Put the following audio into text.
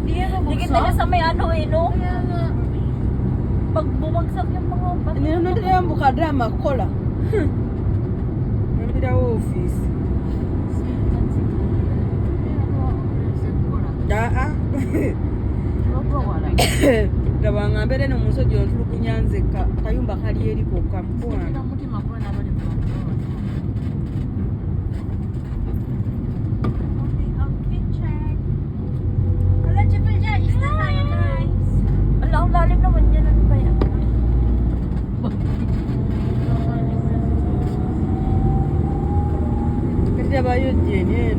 Dikit na sa may ano eh, no? Kaya nga. Pag bumagsak yung mga bato. Ndio yambuka drama kukola. Ndio office. Daa. Gabanga mbere n'omusajja ontulugunya nzekka akayumba kali eri kokka mukwana. Ala, ang lalim naman yan. Ano ba yan? Kati abayo jeni